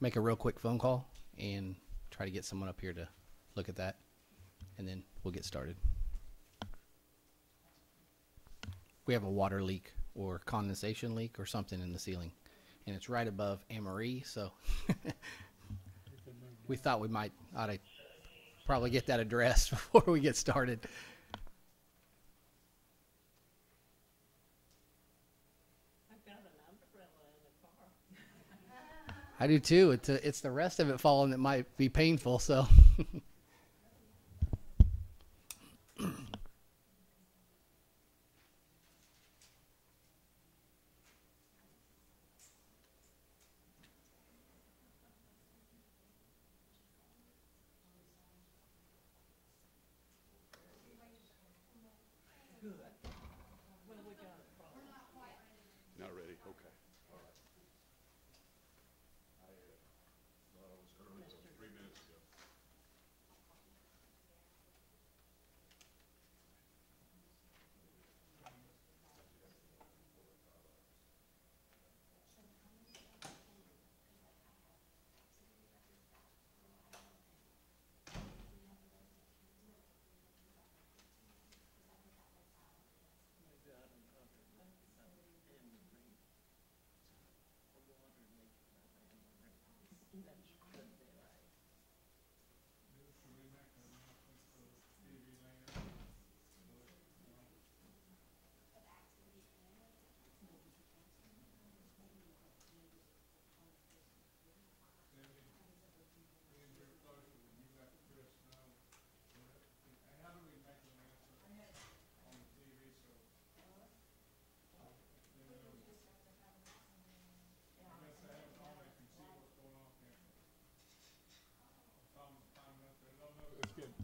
Make a real quick phone call and try to get someone up here to look at that, and then we'll get started. We have a water leak or condensation leak or something in the ceiling, and it's right above Anne-Marie, so we thought we ought to probably get that addressed before we get started. I do too. It's the rest of it falling that might be painful. So. Not ready. Okay. All right. I was early, 3 minutes ago.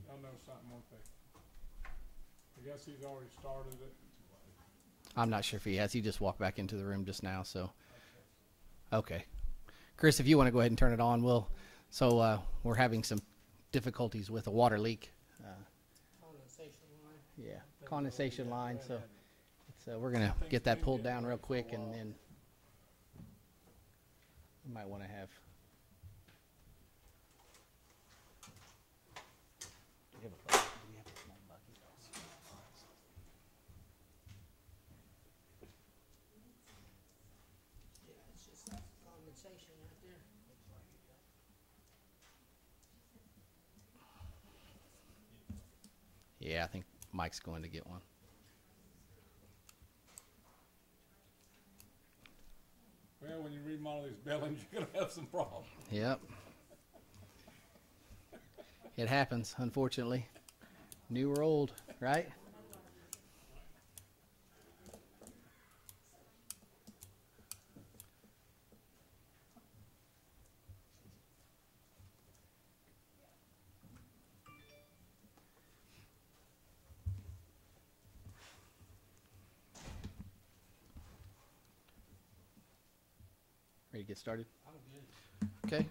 They'll know something, won't they? I guess he's already started it. I'm not sure if he has. He just walked back into the room just now. So, okay, Chris, if you want to go ahead and turn it on, we're having some difficulties with a water leak. Condensation line. Yeah, condensation line. So, we're gonna get that pulled down real quick, and then we might want to have. Yeah, I think Mike's going to get one. Well, when you remodel these buildings, you're going to have some problems. Yep. It happens, unfortunately. New or old, right? Ready to get started? Okay.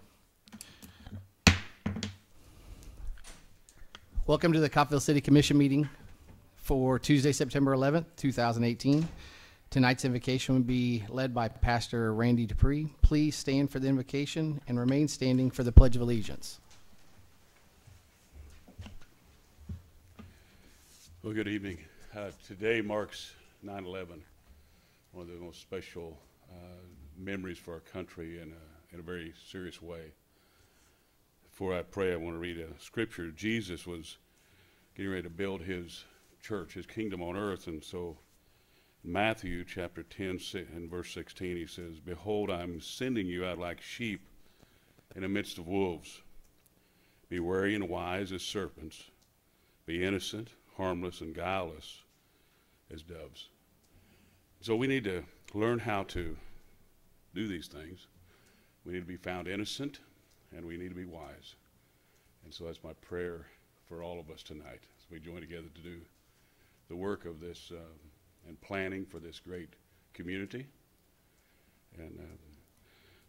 Welcome to the Coffeyville City Commission meeting for Tuesday, September 11th, 2018. Tonight's invocation will be led by Pastor Randy Dupree. Please stand for the invocation and remain standing for the Pledge of Allegiance. Well, good evening. Today marks 9/11, one of the most special memories for our country in a very serious way. Before I pray, I want to read a scripture. Jesus was getting ready to build his church, his kingdom on earth, and so Matthew chapter 10 and verse 16, he says, "Behold, I'm sending you out like sheep in the midst of wolves. Be wary and wise as serpents. Be innocent, harmless, and guileless as doves." So we need to learn how to do these things. We need to be found innocent, and we need to be wise. And so that's my prayer for all of us tonight as we join together to do the work of this and planning for this great community. And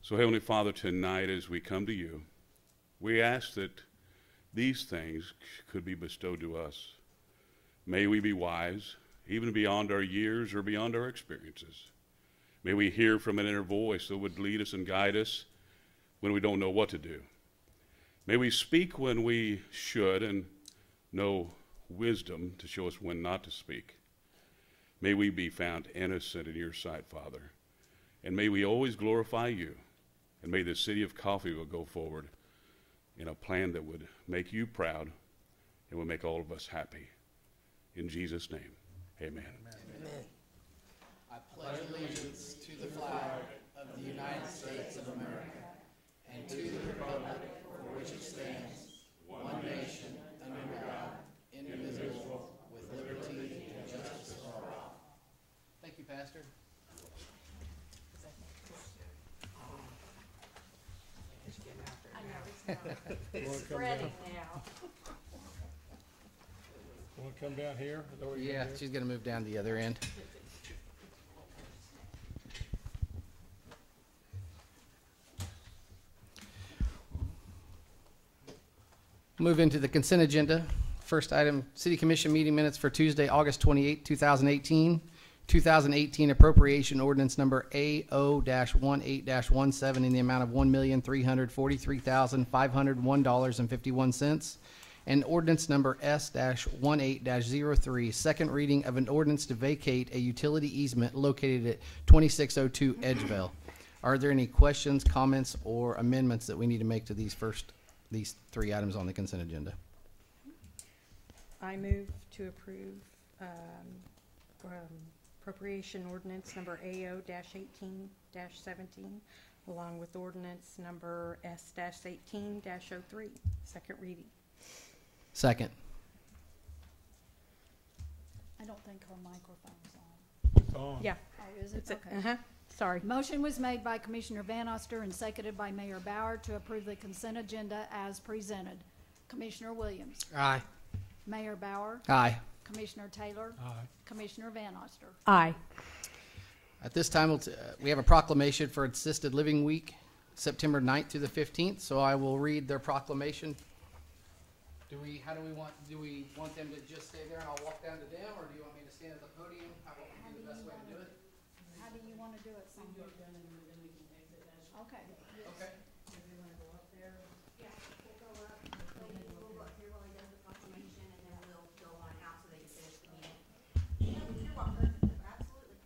so Heavenly Father, tonight as we come to you, we ask that these things could be bestowed to us. May we be wise, even beyond our years or beyond our experiences. May we hear from an inner voice that would lead us and guide us when we don't know what to do. May we speak when we should and know wisdom to show us when not to speak. May we be found innocent in your sight, Father. And may we always glorify you. And may the city of Coffeyville go forward in a plan that would make you proud and would make all of us happy. In Jesus' name, amen. Amen. I pledge allegiance to the flag of the United States of America and to the republic for which it stands, one nation, under God, indivisible, with liberty and justice for all. Thank you, Pastor. It's spreading now. Want to come down here? Is that what you're Yeah, gonna do? she's going to move down the other end. Move into the consent agenda. First item, City Commission meeting minutes for Tuesday, August 28, 2018. 2018 appropriation ordinance number AO-18-17 in the amount of $1,343,501.51. And ordinance number S-18-03, second reading of an ordinance to vacate a utility easement located at 2602 Edgevale. Are there any questions, comments, or amendments that we need to make to these three items on the consent agenda? I move to approve appropriation ordinance number AO-18-17, along with ordinance number S-18-03, second reading. Second. I don't think her microphone's on. It's on. Yeah. Oh, is it? It's Okay. Sorry. Motion was made by Commissioner Van Oster and seconded by Mayor Bauer to approve the consent agenda as presented. Commissioner Williams, Aye. Mayor Bauer, Aye. Commissioner Taylor, Aye. Commissioner Van Oster. Aye. At this time, we have a proclamation for Assisted Living Week, September 9th through the 15th, so I will read their proclamation. Do we want them to just stay there and I'll walk down to them, or do you want me to stand at the podium? How would be the best way to do it? How do you want to do it, Sonia? Okay. Okay. Do we want to go up there? Yeah, we'll go up, we'll go up here while he does the proclamation, and then we'll go on out so they can finish the meeting. Yeah, you're welcome, absolutely.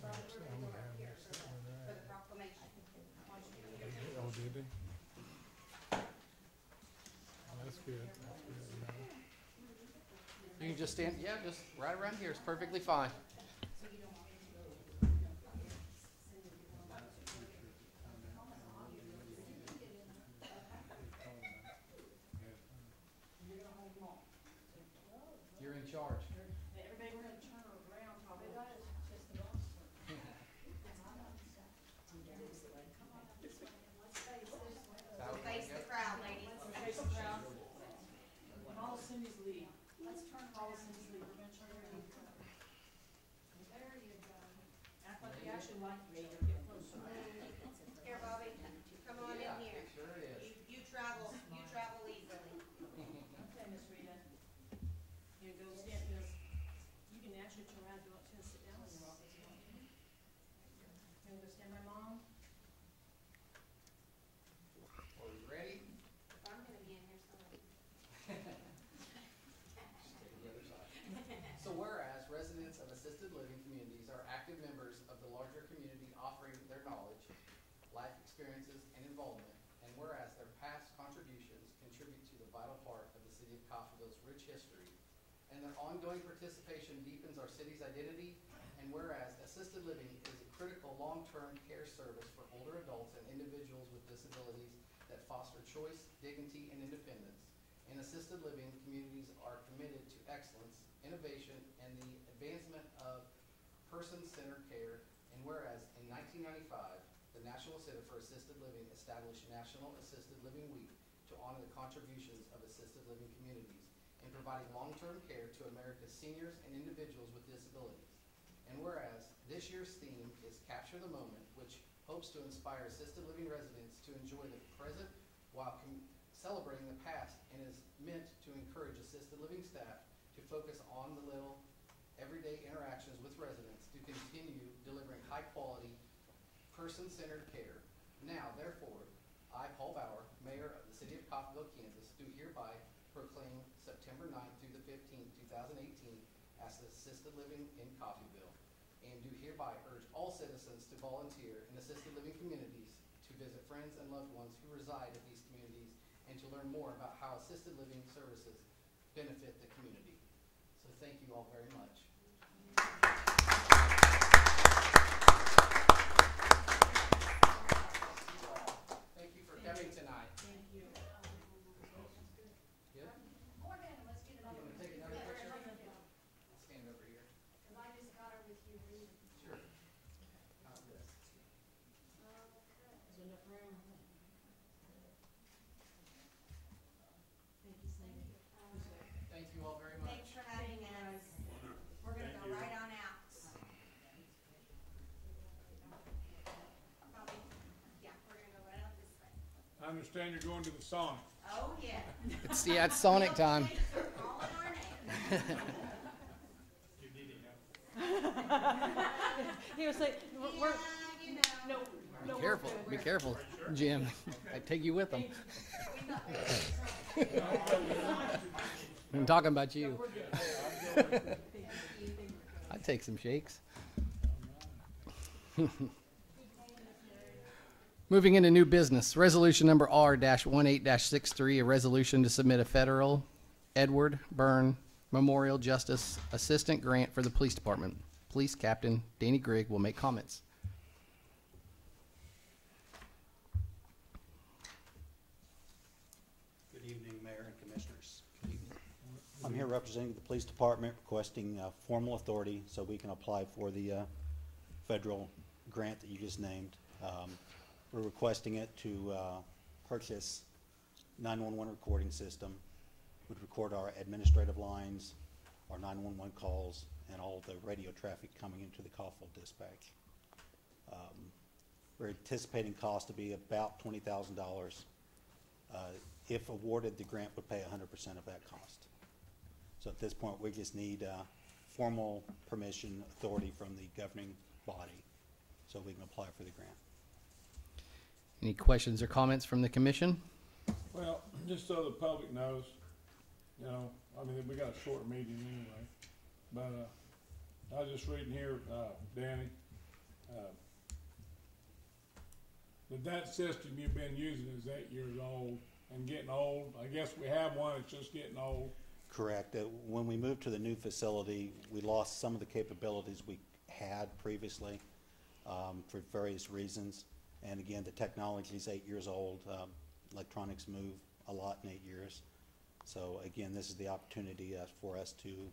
For the proclamation. Oh, did they? Oh, that's good. That's good. You can just stand, yeah, just right around here. It's perfectly fine. You're in charge. Everybody, we're going to turn her around probably. Face the crowd, ladies. Follow Cindy's lead. Let's turn, follow Cindy's lead. We're going to turn around. There you go. Act like you actually like me. Get closer. Here, Bobby, come on in here. Sure is. You travel easily. Okay, Miss Rita. go stand, you can actually turn around, go up to and sit down in your office if you want to. You wanna go stand by mom? Are you ready? If I'm gonna be in here, so. So whereas residents of assisted living communities are active members of the larger community offering their knowledge, life experiences, and involvement, and whereas their past contributions contribute to the vital part of the city of Coffeyville's rich history, and their ongoing participation deepens our city's identity, and whereas assisted living is a critical long-term care service for older adults and individuals with disabilities that foster choice, dignity, and independence, and assisted living communities are committed to excellence, innovation, and the advancement of person-centered care, and whereas in 1995, the National Center for Assisted Living established National Assisted Living Week to honor the contributions of assisted living communities in providing long-term care to America's seniors and individuals with disabilities. And whereas this year's theme is Capture the Moment, which hopes to inspire assisted living residents to enjoy the present while celebrating the past, and is meant to encourage assisted living staff to focus on the little everyday interactions with residents to continue delivering high-quality, person-centered care. Now, therefore, I, Paul Bauer, Mayor of the City of Coffeyville, Kansas, do hereby proclaim September 9th through the 15th, 2018 as Assisted Living in Coffeyville, and do hereby urge all citizens to volunteer in assisted living communities, to visit friends and loved ones who reside at these communities, and to learn more about how assisted living services benefit the community. So thank you all very much. Thank you for coming tonight. Thank you. Good? Go ahead and let's get it You over want to with. take another Yeah, picture? let's go. I'll stand over here. Cause I just got her with you reading. Sure. How's this? Is there enough room? Thank you, Sandy. Thank you all very much. Thanks for having us. We're gonna go right on out. Probably, yeah, we're gonna go right out this way. I understand you're going to the Sonic. Oh, yeah. It's Sonic time. All in our name. You need help. He was like, we're, Yeah, you know. no, no. Be careful. Be careful, Jim. I'd take you with them. I'm talking about you. I'd take some shakes. Moving into new business, resolution number R-18-63, a resolution to submit a federal Edward Byrne Memorial Justice Assistant Grant for the Police Department. Police Captain Danny Grigg will make comments. Good evening, Mayor and Commissioners. I'm here representing the Police Department, requesting formal authority so we can apply for the federal grant that you just named. We're requesting it to purchase 911 recording system, would record our administrative lines, our 911 calls, and all of the radio traffic coming into the Coffeyville dispatch. We're anticipating cost to be about $20,000. If awarded, the grant would pay 100% of that cost. So at this point, we just need formal permission, authority from the governing body so we can apply for the grant. Any questions or comments from the commission? Well, just so the public knows, you know, I mean, we got a short meeting anyway, but, I was just reading here, Danny, that system you've been using is 8 years old and getting old. I guess we have one, it's just getting old. Correct. When we moved to the new facility, we lost some of the capabilities we had previously for various reasons. And again, the technology is 8 years old. Electronics move a lot in 8 years. So again, this is the opportunity for us to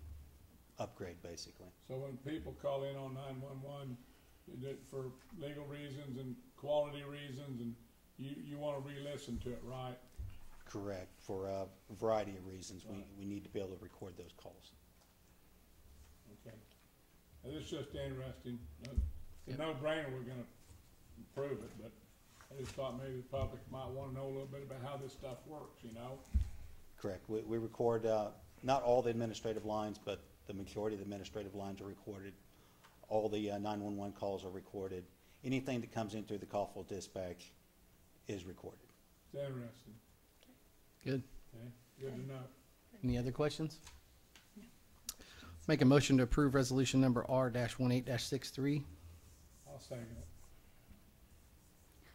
upgrade, basically. So when people call in on 911, for legal reasons and quality reasons, and you want to re-listen to it, right? Correct. For a variety of reasons, we need to be able to record those calls. Okay. And it's just interesting. It's a no-brainer we're gonna approve it, but I just thought maybe the public might wanna know a little bit about how this stuff works, you know? Correct. We record Not all the administrative lines, but the majority of the administrative lines are recorded. All the 911 calls are recorded. Anything that comes in through the Kaufville dispatch is recorded. It's interesting. Good. Okay, good to know. Any other questions? Make a motion to approve resolution number R-18-63. I'll second it.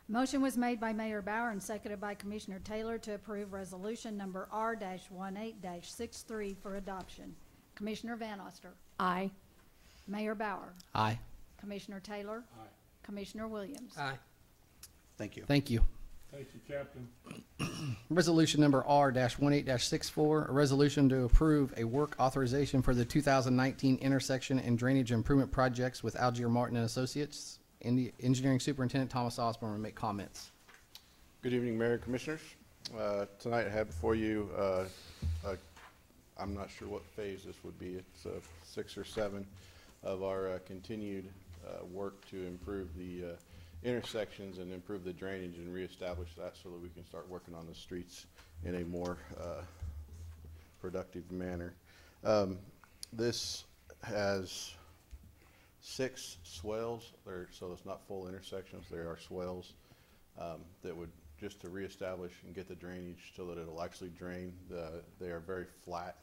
Motion was made by Mayor Bauer and seconded by Commissioner Taylor to approve resolution number R-18-63 for adoption. Commissioner Van Oster. Aye. Mayor Bauer. Aye. Commissioner Taylor. Aye. Commissioner Williams. Aye. Thank you. Thank you. Thank you, Captain. Resolution number R-18-64, a resolution to approve a work authorization for the 2019 intersection and drainage improvement projects with Algier Martin and Associates. Engineering Superintendent Thomas Osborne will make comments. Good evening, Mayor and Commissioners. Tonight I have before you, I'm not sure what phase this would be. It's 6 or 7 of our continued work to improve the intersections and improve the drainage and reestablish that so that we can start working on the streets in a more productive manner. This has 6 swales, so it's not full intersections, there are swales that would just to reestablish and get the drainage so that it'll actually drain. They are very flat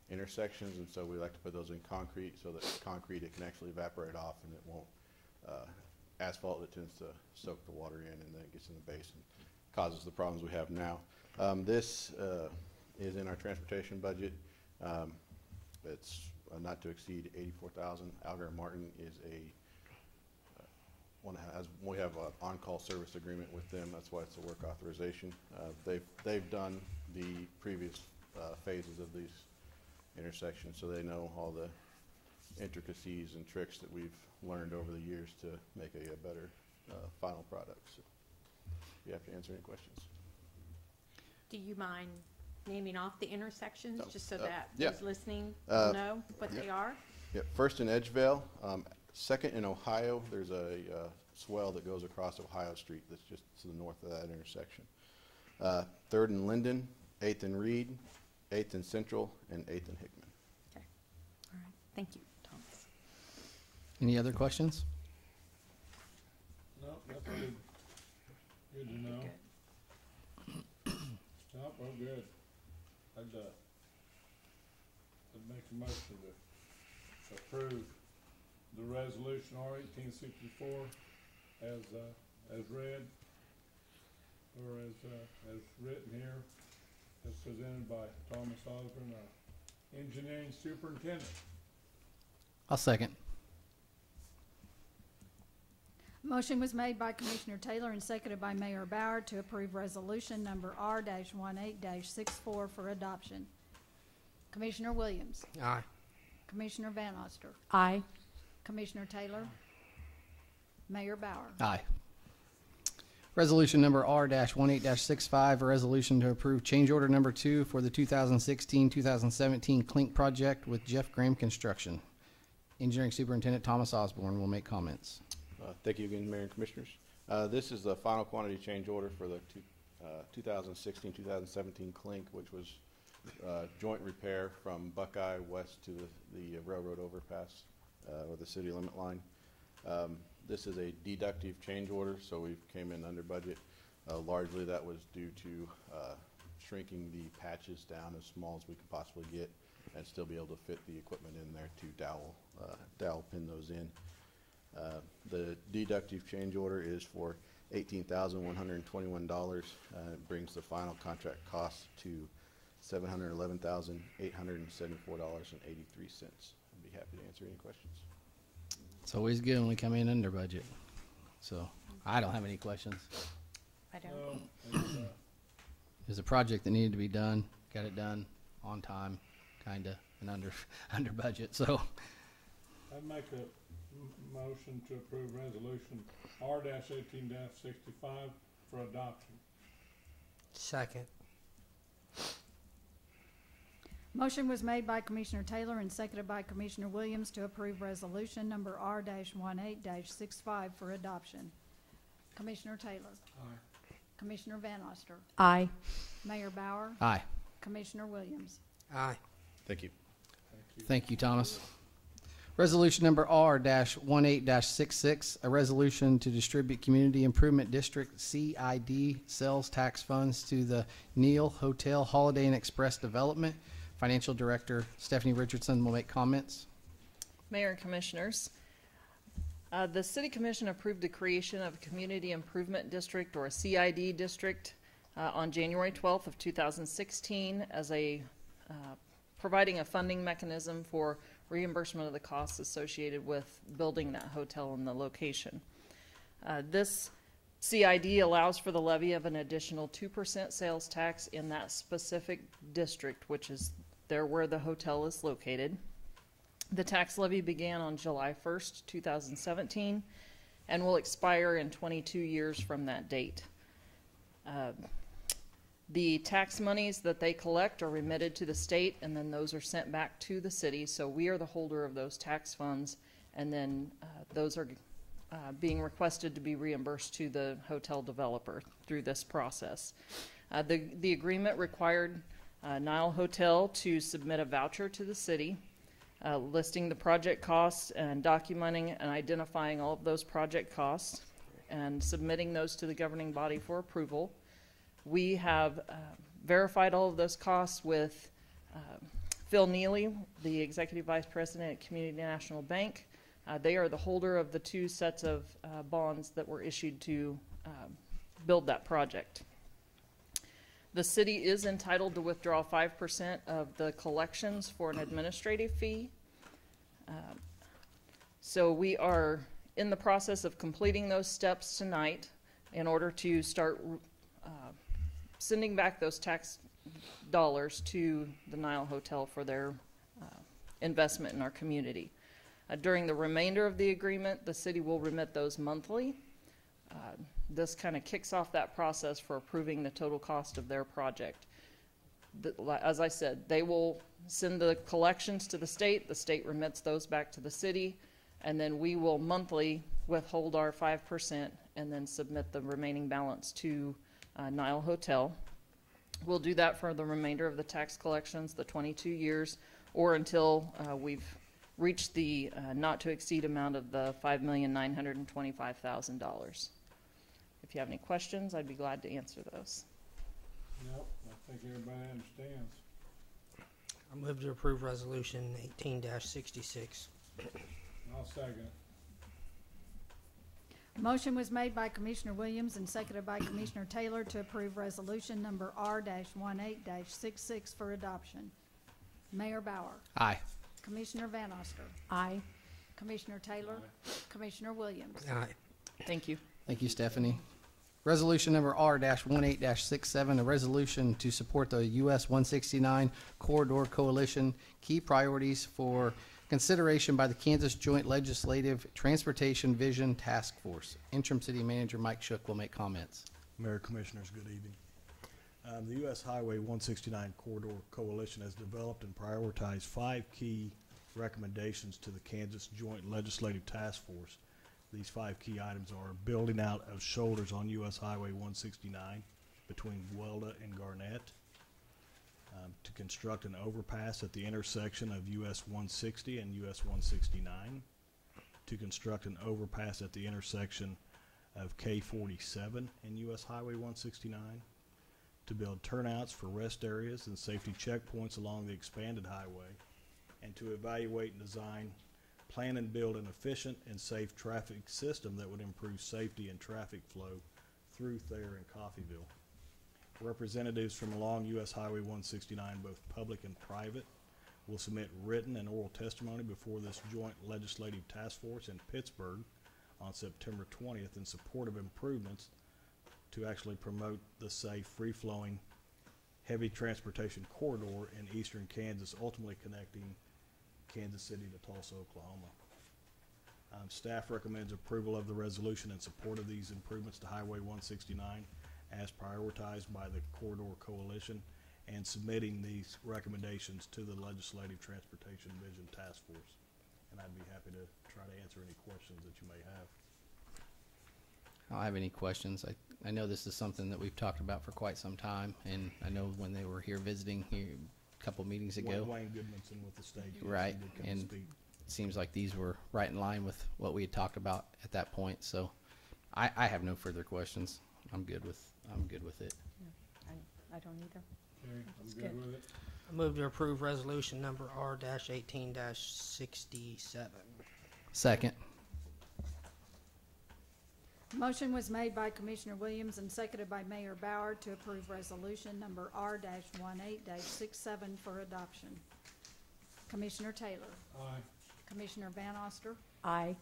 intersections, and so we like to put those in concrete so that concrete, it can actually evaporate off and it won't, asphalt, it tends to soak the water in and then it gets in the basin, causes the problems we have now. This is in our transportation budget. It's not to exceed $84,000. Alger Martin is we have an on-call service agreement with them. That's why it's a work authorization. They've done the previous phases of these intersections, so they know all the intricacies and tricks that we've learned over the years to make a better final product. So you have to answer any questions. Do you mind naming off the intersections, No. just so that Yeah. those listening will know what yeah. they are? Yep. First in Edgevale, second in Ohio, there's a swell that goes across Ohio Street that's just to the north of that intersection. Third in Linden, 8th in Reed, 8th in Central, and 8th in Hickman. Okay. All right. Thank you, Thomas. Any other questions? No, that's good. Good to know. No, well, good. I'd make a motion to approve the resolution R-1864 as read, or as written here, as presented by Thomas Osborne, our engineering superintendent. I'll second. Motion was made by Commissioner Taylor and seconded by Mayor Bauer to approve resolution number R-18-64 for adoption. Commissioner Williams. Aye. Commissioner Van Oster. Aye. Commissioner Taylor. Mayor Bauer. Aye. Resolution number R-18-65, a resolution to approve change order number 2 for the 2016-2017 Clink project with Jeff Graham Construction. Engineering Superintendent Thomas Osborne will make comments. Thank you again, Mayor and Commissioners. This is the final quantity change order for the 2016-2017 Clink, which was joint repair from Buckeye west to the railroad overpass or the city limit line. This is a deductive change order, so we came in under budget. Largely that was due to shrinking the patches down as small as we could possibly get and still be able to fit the equipment in there to dowel pin those in. The deductive change order is for $18,121. It brings the final contract cost to $711,874.83. I'd be happy to answer any questions. It's always good when we come in under budget. So I don't have any questions. I don't. No, it's, It was a project that needed to be done. Got it done on time, kind of, and under budget. So I'd make a motion to approve resolution R-18-65 for adoption. Second. Motion was made by Commissioner Taylor and seconded by Commissioner Williams to approve resolution number R-18-65 for adoption. Commissioner Taylor. Aye. Commissioner Van Oster. Aye. Mayor Bauer. aye. Commissioner Williams. Aye. Thank you. Thank you, Thomas. Resolution number R-18-66, a resolution to distribute Community Improvement District CID sales tax funds to the Neal Hotel Holiday Inn Express Development. Financial Director Stephanie Richardson will make comments. Mayor and Commissioners, the City Commission approved the creation of a Community Improvement District, or a CID district, on January 12th of 2016 as providing a funding mechanism for reimbursement of the costs associated with building that hotel in the location. This CID allows for the levy of an additional 2% sales tax in that specific district, which is there where the hotel is located. The tax levy began on July 1st, 2017, and will expire in 22 years from that date. The tax monies that they collect are remitted to the state, and then those are sent back to the city. So we are the holder of those tax funds, and then those are being requested to be reimbursed to the hotel developer through this process. The agreement required Nile Hotel to submit a voucher to the city, listing the project costs and documenting and identifying all of those project costs and submitting those to the governing body for approval. We have verified all of those costs with Phil Neely, the Executive Vice President at Community National Bank. They are the holder of the two sets of bonds that were issued to build that project. The city is entitled to withdraw 5% of the collections for an administrative fee. So we are in the process of completing those steps tonight in order to start sending back those tax dollars to the Nile Hotel for their investment in our community. During the remainder of the agreement, the city will remit those monthly. This kind of kicks off that process for approving the total cost of their project. As I said, they will send the collections to the state remits those back to the city, and then we will monthly withhold our 5% and then submit the remaining balance to Nile Hotel. We'll do that for the remainder of the tax collections, the 22 years, or until we've reached the not to exceed amount of the $5,925,000. If you have any questions, I'd be glad to answer those. Nope, I think everybody understands. I move to approve resolution 18-66. I'll second it. Motion was made by Commissioner Williams and seconded by Commissioner Taylor to approve resolution number R-18-66 for adoption. Mayor Bauer. Aye. Commissioner Van Oster. Aye. Commissioner Taylor. Commissioner Williams. Aye. Thank you. Thank you, Stephanie. Resolution number R-18-67, a resolution to support the US 169 Corridor Coalition key priorities for consideration by the Kansas Joint Legislative Transportation Vision Task Force. Interim City Manager Mike Shook will make comments. Mayor, Commissioners, good evening. The U.S. Highway 169 Corridor Coalition has developed and prioritized 5 key recommendations to the Kansas Joint Legislative Task Force. These 5 key items are building out of shoulders on U.S. Highway 169 between Guelda and Garnett, to construct an overpass at the intersection of US 160 and US 169, to construct an overpass at the intersection of K47 and US Highway 169, to build turnouts for rest areas and safety checkpoints along the expanded highway, and to evaluate and design, plan and build an efficient and safe traffic system that would improve safety and traffic flow through Thayer and Coffeyville. Representatives from along U.S. Highway 169, both public and private, will submit written and oral testimony before this joint legislative task force in Pittsburgh on September 20th in support of improvements to actually promote the safe, free-flowing, heavy transportation corridor in eastern Kansas, ultimately connecting Kansas City to Tulsa, Oklahoma. Staff recommends approval of the resolution in support of these improvements to Highway 169 as prioritized by the Corridor Coalition, and submitting these recommendations to the Legislative Transportation Vision Task Force. And I'd be happy to try to answer any questions that you may have. I don't have any questions. I know this is something that we've talked about for quite some time, and I know when they were here visiting here couple meetings ago. Wayne Goodmanson with the state. yes, he Right, did come and speak. seems like these were right in line with what we had talked about at that point. So I have no further questions. I'm good with it. I don't either. Okay, That's I'm good good. with it. I move to approve resolution number R-18-67. Second. Motion was made by Commissioner Williams and seconded by Mayor Bauer to approve resolution number R-18-67 for adoption. Commissioner Taylor, Aye. Commissioner Van Oster, Aye.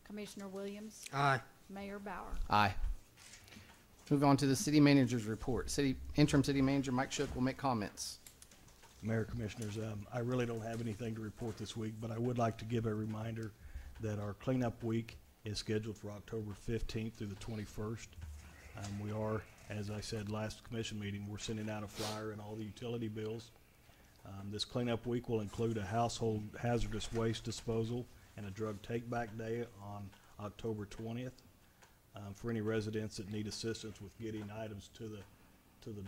Commissioner Williams, Aye. Mayor Bauer. Aye. Move on to the city manager's report. Interim city manager Mike Shook will make comments. Mayor, Commissioners, I really don't have anything to report this week, but I would like to give a reminder that our cleanup week is scheduled for October 15th through the 21st. We are, as I said last commission meeting, we're sending out a flyer and all the utility bills. This cleanup week will include a household hazardous waste disposal and a drug take-back day on October 20th. For any residents that need assistance with getting items to the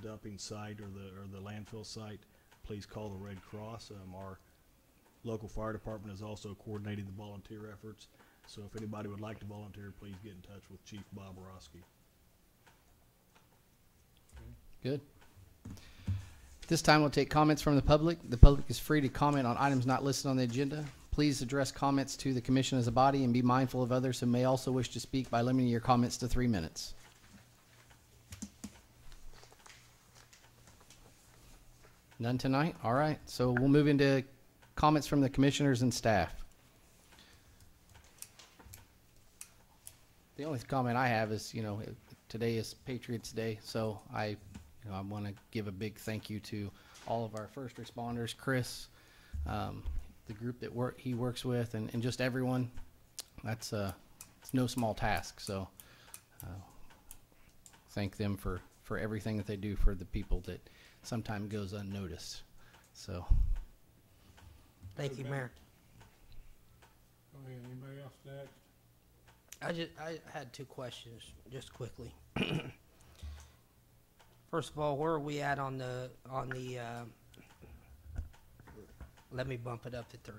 dumping site or the landfill site, please call the Red Cross. Our local fire department is also coordinating the volunteer efforts. So if anybody would like to volunteer, please get in touch with Chief Bob Orosky. Good. At this time, we'll take comments from the public. The public is free to comment on items not listed on the agenda. Please address comments to the commission as a body and be mindful of others who may also wish to speak by limiting your comments to 3 minutes. None tonight? All right. So we'll move into comments from the commissioners and staff. The only comment I have is, today is Patriots Day, so I want to give a big thank you to all of our first responders, Chris, the group that he works with, and just everyone. It's no small task. So thank them for everything that they do for the people that sometimes goes unnoticed. So Thank you, Mayor. Go ahead, anybody else next? I had two questions, just quickly. First of all, where are we at on the let me bump it up to 3.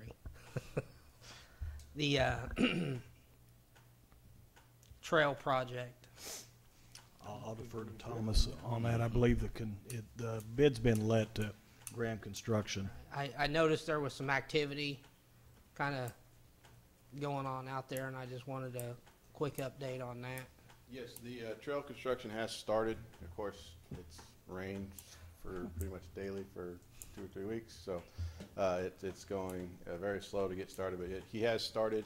The trail project. I'll defer to Thomas on that. I believe the bid's been let to Graham Construction. I noticed there was some activity kind of going on out there, and I just wanted a quick update on that. Yes, the trail construction has started. Of course, it's rained for pretty much daily for 2 or 3 weeks, so it's going very slow to get started. But he has started.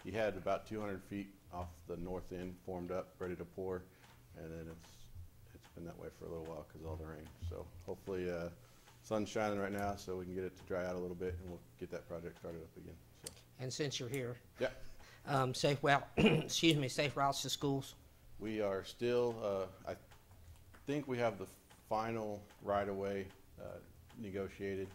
He had about 200 feet off the north end formed up, ready to pour, and then it's been that way for a little while because of all the rain. So hopefully, sun's shining right now, so we can get it to dry out a little bit, and we'll get that project started up again. So. And since you're here, Yeah. safe routes to schools. We are still, I think we have the final right-of-way negotiated.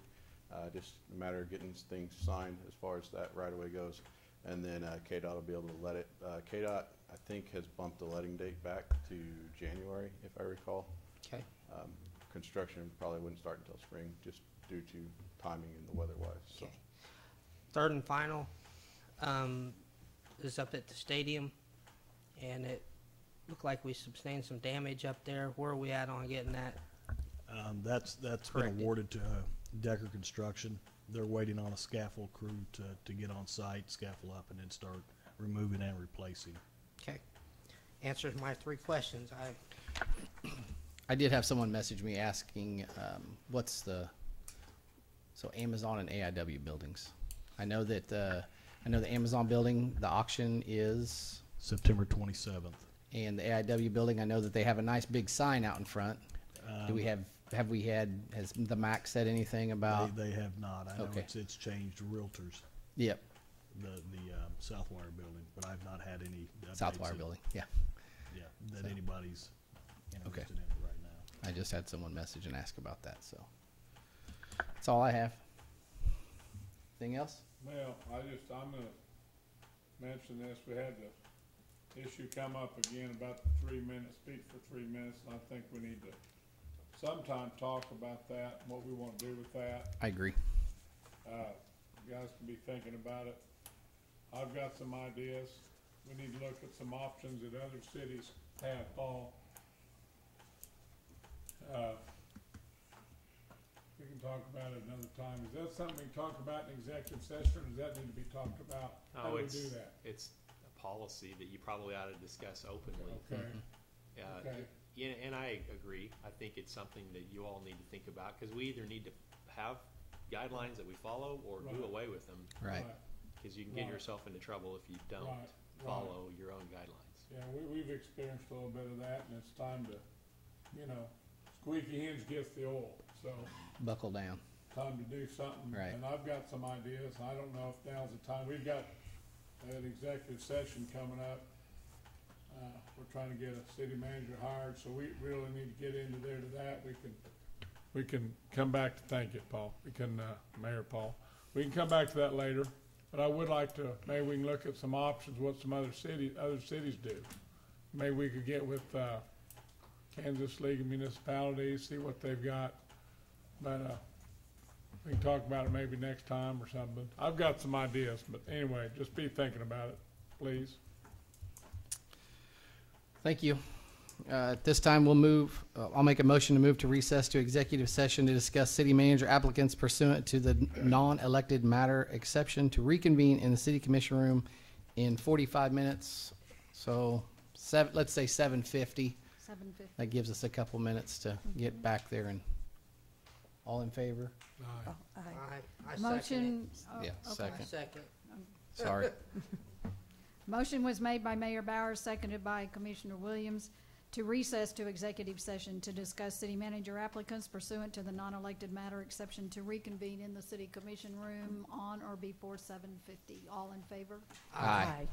Just a matter of getting things signed as far as that right-of-way goes. And then KDOT will be able to let it. KDOT, I think, has bumped the letting date back to January, if I recall. Okay. Construction probably wouldn't start until spring, just due to timing and the weather-wise. So. Okay. Third and final is up at the stadium, and it looked like we sustained some damage up there. Where are we at on getting that? That's been Corrected. awarded to Decker Construction. They're waiting on a scaffold crew to get on site, scaffold up, and then start removing and replacing. Okay. Answers my 3 questions. I did have someone message me asking so Amazon and AIW buildings. I know that the Amazon building, the auction is September 27th. and the AIW building. I know that they have a nice big sign out in front. Has the MAC said anything about? They have not. I know Okay. it's changed realtors, Yep, the Southwire building, but I've not had any updates Southwire that- building. Yeah, Yeah, that So. anybody's Okay. interested in it right now. I just had someone message and ask about that. So that's all I have. Anything else? Well, I'm gonna mention this, we had the issue come up again about the 3 minutes, speak for 3 minutes, and I think we need to sometime talk about that, and what we wanna do with that. I agree. You guys can be thinking about it. I've got some ideas. We need to look at some options that other cities have, Paul. We can talk about it another time. Is that something we can talk about in executive session, or does that need to be talked about? How do we do that? It's a policy that you probably ought to discuss openly. Okay, Okay. Yeah, and I agree. I think it's something that you all need to think about, because we either need to have guidelines that we follow or do Right. away with them, Right. because you can get Right. yourself into trouble if you don't Right. follow your own guidelines. Yeah, we've experienced a little bit of that, and it's time to, squeaky hinge gets the oil, so Buckle down. time to do something. Right. And I've got some ideas. I don't know if now's the time. We've got an executive session coming up. We're trying to get a city manager hired, so we really need to get into there to that. We can come back to, thank you, Paul. We can, Mayor Paul. We can come back to that later, but I would like to, maybe we can look at some options, what some other cities do. Maybe we could get with, Kansas League of Municipalities, see what they've got. But, we can talk about it maybe next time or something. I've got some ideas, but anyway, just be thinking about it, please. Thank you. At this time, I'll make a motion to move to recess to executive session to discuss city manager applicants pursuant to the non-elected matter exception to reconvene in the city commission room in 45 minutes. So let's say 7:50. 7:50. That gives us a couple minutes to get back there. And all in favor? Aye. I second Motion. oh, Yeah, okay. second. it. Second. Sorry. Motion was made by Mayor Bowers, seconded by Commissioner Williams, to recess to executive session to discuss city manager applicants pursuant to the non-elected matter exception to reconvene in the city commission room on or before 7:50. All in favor? Aye.